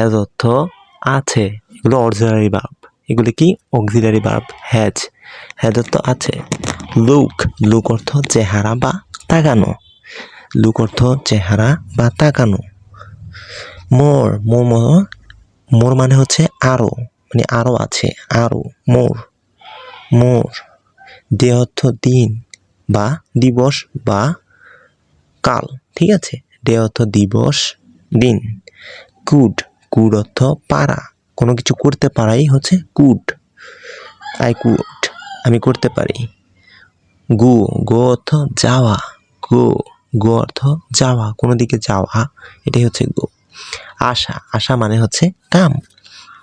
Has অর্থ আছে, এগুলো অক্সিলারি ভার্ব। এগুলি কি অক্সিলারি ভার্ব। হ্যাজ অর্থ আছে। লুক অর্থ চেহারা বা তাকানো। লুক অর্থ চেহারা বা তাকানো। মোর মানে হচ্ছে আরো, মানে আরো আছে, আরো। মোর। ডে অর্থ দিন বা দিবস বা কাল, ঠিক আছে। ডে অর্থ দিবস, দিন। কুড অর্থ পারা, কোনো কিছু করতে পারাই হচ্ছে কুড। আই কুড, আমি করতে পারি। গো অর্থ যাওয়া। গো অর্থ যাওয়া, কোনো দিকে যাওয়া, এটাই হচ্ছে গো। আশা মানে হচ্ছে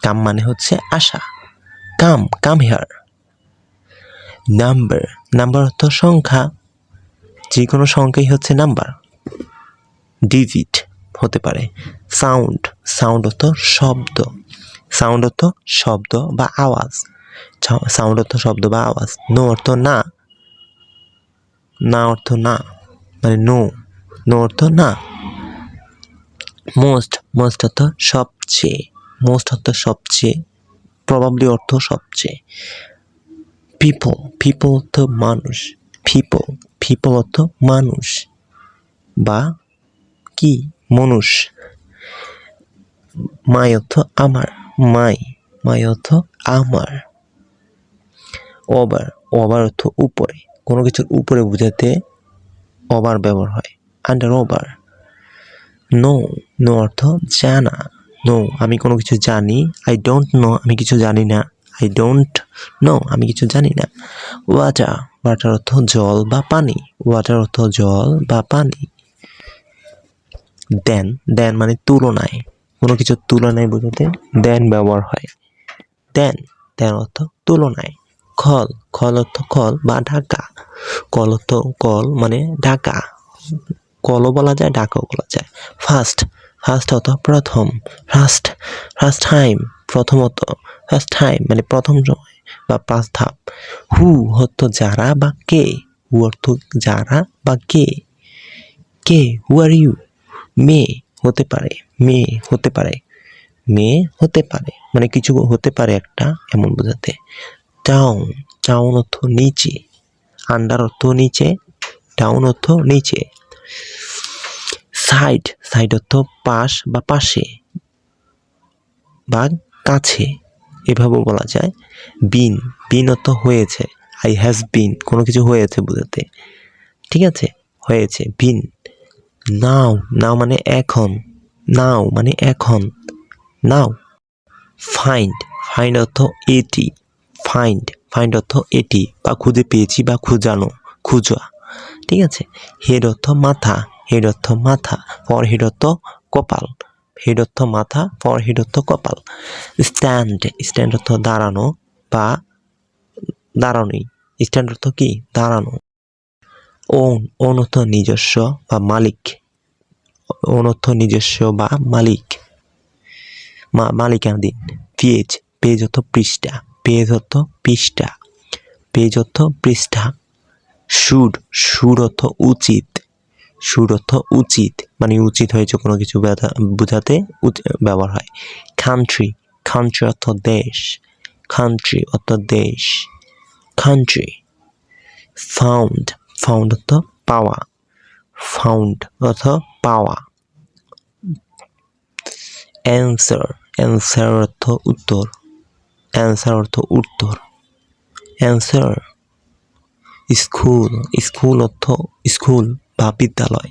কাম মানে হচ্ছে আশা। Come here. নাম্বার অর্থ সংখ্যা, যে কোনো সংখ্যাই হচ্ছে নাম্বার। ডিজিট হতে পারে। সাউন্ড অর্থ শব্দ। শব্দ বা আওয়াজ। সাউন্ড অর্থ শব্দ বা আওয়াজ। নো অর্থ না অর্থ না, মানে নো অর্থ না। মোস্ট অর্থ সবচেয়ে। প্রবাবলি অর্থ সবচেয়ে। পিপল অর্থ মানুষ। পিপল অর্থ মানুষ বা কি মনুষ। মাই অর্থ আমার। মাই অর্থ আমার। ওভার অর্থ উপরে, কোনো কিছুর উপরে বোঝাতে ওভার ব্যবহার হয়। Under over. নো অর্থ জানা। আমি কোনো কিছু জানি। আই ডোন্ট নো, আমি কিছু জানি না। আই ডোন্ট নো, আমি কিছু জানি না। ওয়াটার অর্থ জল বা পানি। দেন মানে তুলনায়, কোনো কিছুর তুলনায় বোঝাতে দেন ব্যবহার হয়। দেন অর্থ তুলনায়। খল অর্থ কল বা ঢাকা। কল অর্থ কল মানে ঢাকা। কলও বলা যায়, ঢাকাও বলা যায়। ফার্স্ট অর্থ প্রথম। ফার্স্ট টাইম, প্রথমত। ফার্স্ট টাইম মানে প্রথম সময় বা পাঁচ ধাপ। হু অর্থ যারা বা কে। যারা বা কে। হু আর ইউ। মেয়ে হতে পারে মানে কিছু হতে পারে একটা, এমন বোঝাতে। টাউন অর্থ নিচে। আন্ডার অর্থ নিচে, ডাউন অর্থ নিচে। সাইড অর্থ পাশ বা পাশে বা কাছে, এভাবেও বলা যায়। বিন অর্থ হয়েছে। আই হ্যাজ বিন, কোনো কিছু হয়েছে বোঝাতে, ঠিক আছে, হয়েছে। বিন। নাও মানে এখন। নাও। ফাইন্ড অর্থ এটি। ফাইন্ড অর্থ এটি, বা খুঁজে পেয়েছি বা খোঁজা, ঠিক আছে। হেড অর্থ মাথা। ফরহেড অর্থ কপাল। হেড অর্থ মাথা, ফরহেড অর্থ কপাল। স্ট্যান্ড অর্থ দাঁড়ানো বা দাঁড়ানোই। স্ট্যান্ড অর্থ কি দাঁড়ানো। ওন অর্থ নিজস্ব বা মালিক। মালিকানাধীন। পেজ অর্থ পৃষ্ঠা। শুড অর্থ উচিত, মানে উচিত হয়েছে কোনো কিছু বোঝাতে ব্যবহার হয়। কান্ট্রি অর্থ দেশ। ফাউন্ড অর্থ পাওয়া। অ্যান্সার অর্থ উত্তর। অ্যান্সার। স্কুল অর্থ স্কুল বা বিদ্যালয়।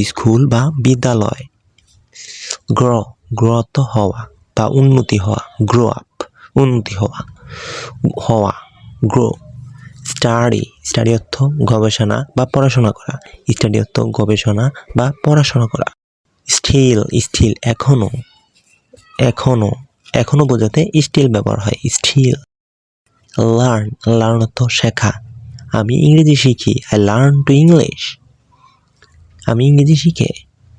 স্কুল বা বিদ্যালয়। গ্র অর্থ হওয়া বা উন্নতি হওয়া। গ্রো আপ, উন্নতি হওয়া। গ্রো। স্টাডি অর্থ গবেষণা বা পড়াশোনা করা। স্টিল এখনো বোঝাতে স্টিল ব্যবহার হয়। স্টিল। লার্ন অর্থ শেখা। আমি ইংরেজি শিখি। I learn to English. আমি ইংরেজি শিখে।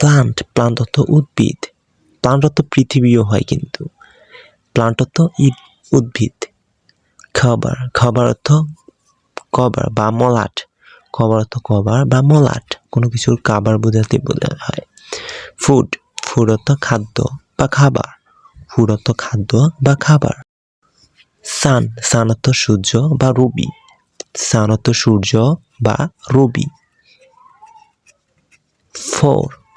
প্লান্ট অর্থ উদ্ভিদ। প্লান্ট অর্থ পৃথিবীও হয়, কিন্তু প্লান্ট অর্থ উদ্ভিদ। খাবার অর্থ কভার বা মলাট। কোনো কিছুর কাভার বোঝাতে হয়। ফুড অর্থ খাদ্য। বা খাবার। ফুড অর্থ খাদ্য বা খাবার। সান অর্থ সূর্য বা রবি। সান অর্থ সূর্য বা রবি।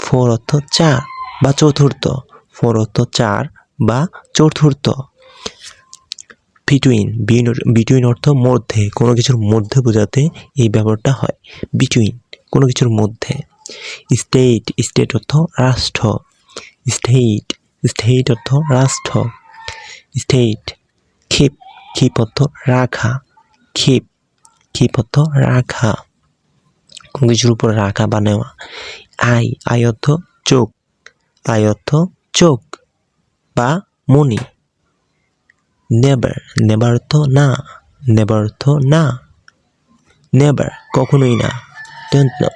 ফোর অর্থ চার বা চতুর্থ। ফোর অর্থ চার বা চতুর্থ। বিটুইন অর্থ মধ্যে, কোনো কিছুর মধ্যে বোঝাতে এই ব্যবহারটা হয়। বিটুইন, কোনো কিছুর মধ্যে। স্টেট অর্থ রাষ্ট্র। স্টেট অর্থ রাষ্ট্র। স্টেট। ক্ষিপ অর্থ রাখা। ক্ষিপ অর্থ রাখা, কোনো কিছুর উপর রাখা বা নেওয়া। আই অর্থ চোখ। আই অর্থ চোখ বা মনি। নেভার অর্থ না। নেভার অর্থ না। নেভার কখনোই না। Don't know.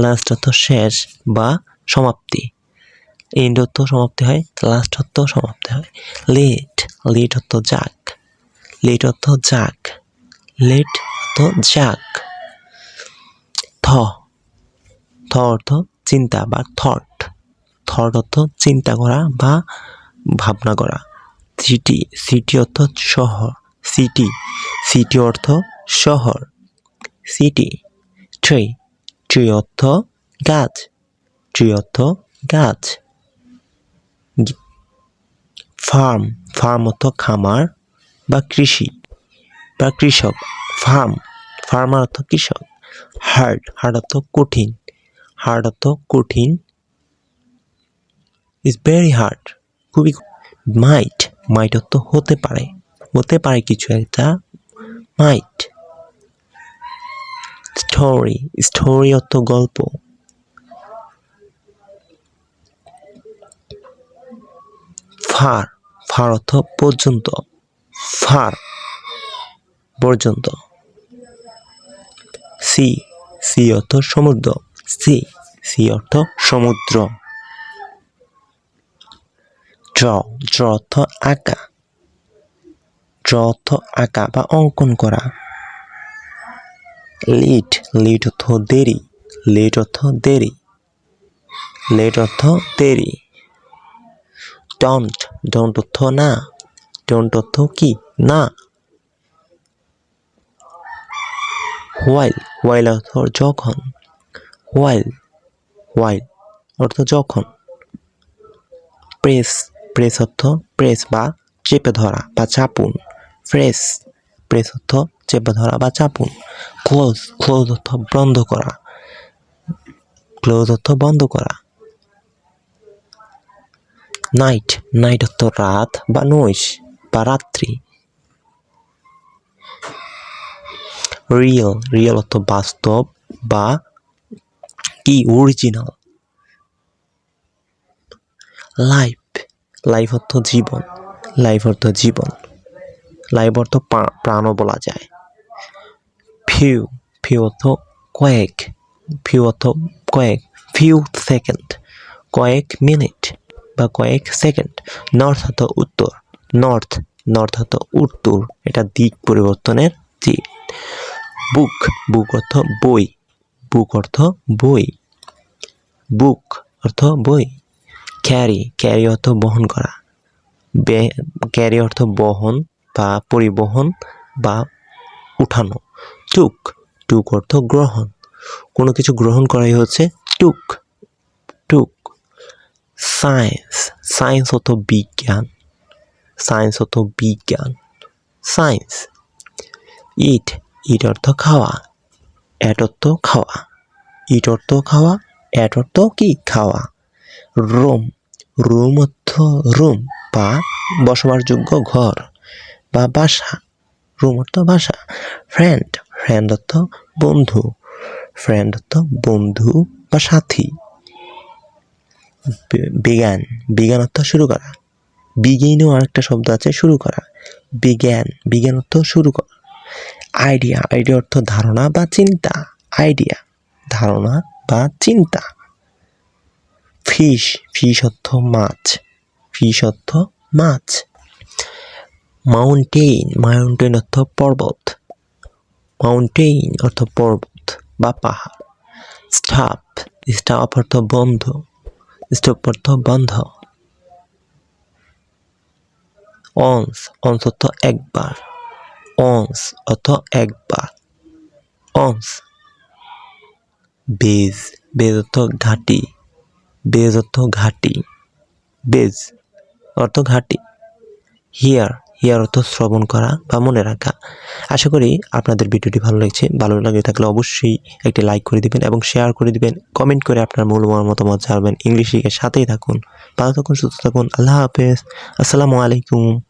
লাস্ট অর্থ শেষ বা সমাপ্তি। এন্ড অর্থ সমাপ্তি হয়, লাস্ট অর্থ সমাপ্তি হয়। লেট অর্থ যাক। লেট অর্থ যাক। থ অর্থ চিন্তা বা থট অর্থ চিন্তা করা বা ভাবনা করা। সিটি অর্থ শহর। সিটি অর্থ শহর। ট্রি অর্থ গাছ। ফার্ম অর্থ খামার বা কৃষি বা কৃষক। ফার্মার অর্থ কৃষক। হার্ড অর্থ কঠিন। ইজ ভেরি হার্ড, খুবই। মাইট অর্থ হতে পারে কিছু একটা। মাইট। স্টোরি অর্থ গল্প। ফার অর্থ পর্যন্ত। পর্যন্ত। সি অর্থ সমুদ্র। সি অর্থ সমুদ্র। ড্র অর্থ আঁকা। বা অঙ্কন করা। লিট অর্থ দেরি। ডন্ট অর্থ না। অর্থ কি না। হোয়াইল অর্থ যখন। অর্থ যখন। প্রেস অর্থ প্রেস বা চেপে ধরা বা চাপুন। প্রেস অর্থ চেপে ধরা বা চাপুন। ক্লোজ অর্থ বন্ধ করা। নাইট অর্থ রাত বা নৈশ বা রাত্রি। রিয়েল অর্থ বাস্তব বা কি অরিজিনাল। লাইফ অর্থ জীবন। লাইফ অর্থ প্রাণও বলা যায়। ফিউ অর্থ কয়েক। ফিউ সেকেন্ড, কয়েক মিনিট বা কয়েক সেকেন্ড। নর্থ অর্থ উত্তর। নর্থ অর্থ উত্তর, এটা দিক পরিবর্তনের দিক। বুক অর্থ বই। বুক অর্থ বই। ক্যারি অর্থ বহন করা। ক্যারি অর্থ বহন বা পরিবহন বা উঠানো। টুক অর্থ গ্রহণ, কোনো কিছু গ্রহণ করাই হচ্ছে টুক। সায়েন্স অর্থ বিজ্ঞান। ইট অর্থ খাওয়া। এট অর্থ কি খাওয়া। রুম অর্থ রুম বা বসবাসযোগ্য ঘর বা বাসা। রুম অর্থ বাসা। ফ্রেন্ড অর্থ বন্ধু। বন্ধু বা সাথী। বিজ্ঞান অর্থ শুরু করা। বিগিনও আরেকটা শব্দ আছে, শুরু করা। বিজ্ঞান অর্থ শুরু করা। আইডিয়া অর্থ ধারণা বা চিন্তা। ধারণা বা চিন্তা। ফিশ অর্থ মাছ। মাউন্টেন অর্থ পর্বত। অর্থ পর্বত বা পাহাড়। স্টাফ অর্থ বন্ধু। স্টপ অর্থ বন্ধ। অন্স অর্থ একবার, অন্স অর্থ একবার, অন্স। বেজ বেজ অর্থ ঘাটি, বেজ অর্থ ঘাটি, বেজ অর্থ ঘাটি। হিয়ার হিয়ার অর্থ শ্রবণ করা বা মনে রাখা। আশা করি আপনাদের ভিডিওটি ভালো লাগছে। ভালো লাগে থাকলে অবশ্যই একটি লাইক করে দিবেন এবং শেয়ার করে দিবেন। কমেন্ট করে আপনার মূল্যবান মতামত জানাবেন। ইংলিশ শিখে সাথেই থাকুন। ভালো থাকুন, সুস্থ থাকুন। আল্লাহ হাফেজ। আসসালামু আলাইকুম।